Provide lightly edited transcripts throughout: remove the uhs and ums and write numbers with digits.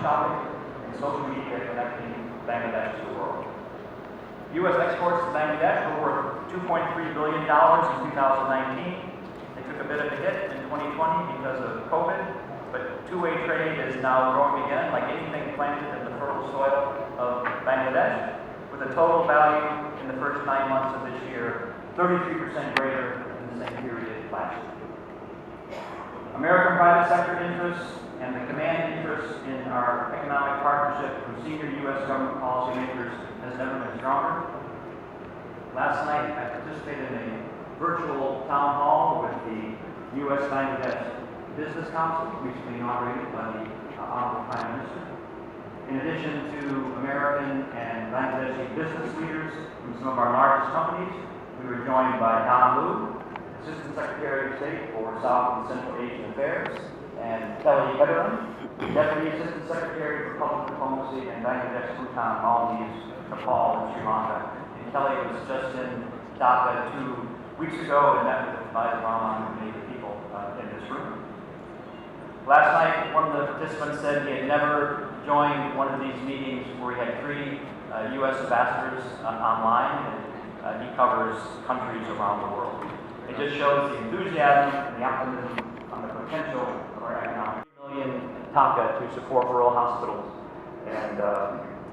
shopping and social media connecting Bangladesh to the world. U.S. exports to Bangladesh were worth $2.3 billion in 2019. They took a bit of a hit in 2020 because of COVID, but two-way trade is now growing again, like anything planted in the fertile soil of Bangladesh, with a total value in the first 9 months of this year 33% greater than the same period last year. American private sector interests and the command interest in our economic partnership from senior U.S. government policymakers has never been stronger. Last night, I participated in a virtual town hall with the U.S. Bangladesh Business Council, recently inaugurated by the Honorable Prime Minister. In addition to American and Bangladeshi business leaders from some of our largest companies, we were joined by Don Lu, Assistant Secretary of State for South and Central Asian Affairs, and H.E.Earl, Deputy Assistant Secretary for Public Diplomacy and Bangladesh, Bhutan, Maldives, Nepal, and Sri Lanka. And Kelly was just in Dhaka 2 weeks ago and met with Advisor Rahman and many people in this room. Last night, one of the participants said he had never joined one of these meetings where he had 3 U.S. ambassadors online, and he covers countries around the world. It just shows the enthusiasm and the optimism on the potential of our economic. 3 million taka to support rural hospitals, and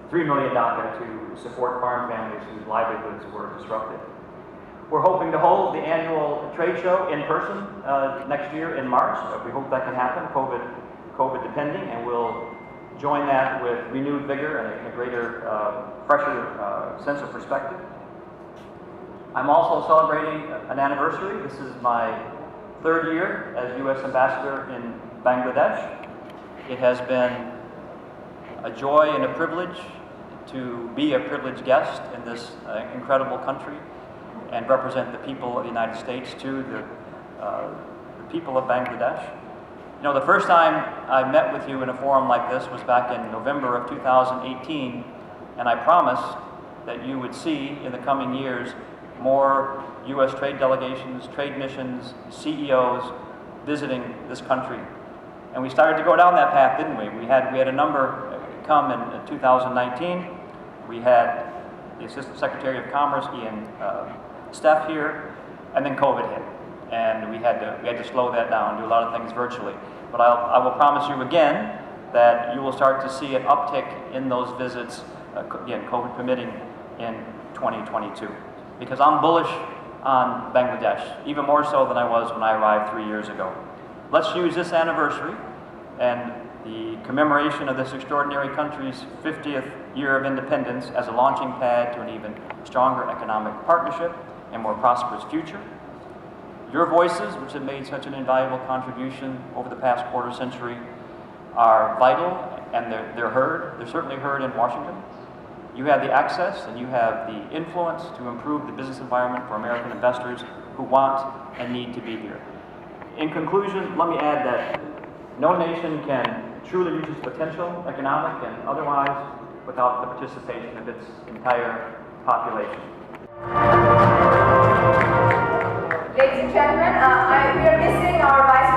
3 million taka to support farm families whose livelihoods were disrupted. We're hoping to hold the annual trade show in person next year in March. We hope that can happen, COVID depending, and we'll join that with renewed vigor and a greater, fresher sense of perspective. I'm also celebrating an anniversary. This is my 3rd year as U.S. Ambassador in Bangladesh. It has been a joy and a privilege to be a privileged guest in this incredible country and represent the people of the United States to the people of Bangladesh. You know, the first time I met with you in a forum like this was back in November of 2018, and I promised that you would see in the coming years more U.S. trade delegations, trade missions, CEOs visiting this country. And we started to go down that path, didn't we? We had a number come in 2019. We had the Assistant Secretary of Commerce, Ian Steph, here, and then COVID hit. And we had to slow that down, do a lot of things virtually. But I will promise you again that you will start to see an uptick in those visits, again, COVID permitting, in 2022. Because I'm bullish on Bangladesh, even more so than I was when I arrived 3 years ago. Let's use this anniversary and the commemoration of this extraordinary country's 50th year of independence as a launching pad to an even stronger economic partnership and more prosperous future. Your voices, which have made such an invaluable contribution over the past quarter century, are vital, and they're heard. They're certainly heard in Washington. You have the access and you have the influence to improve the business environment for American investors who want and need to be here. In conclusion, let me add that no nation can truly reach its potential, economic and otherwise, without the participation of its entire population. Ladies and gentlemen, we are missing our Vice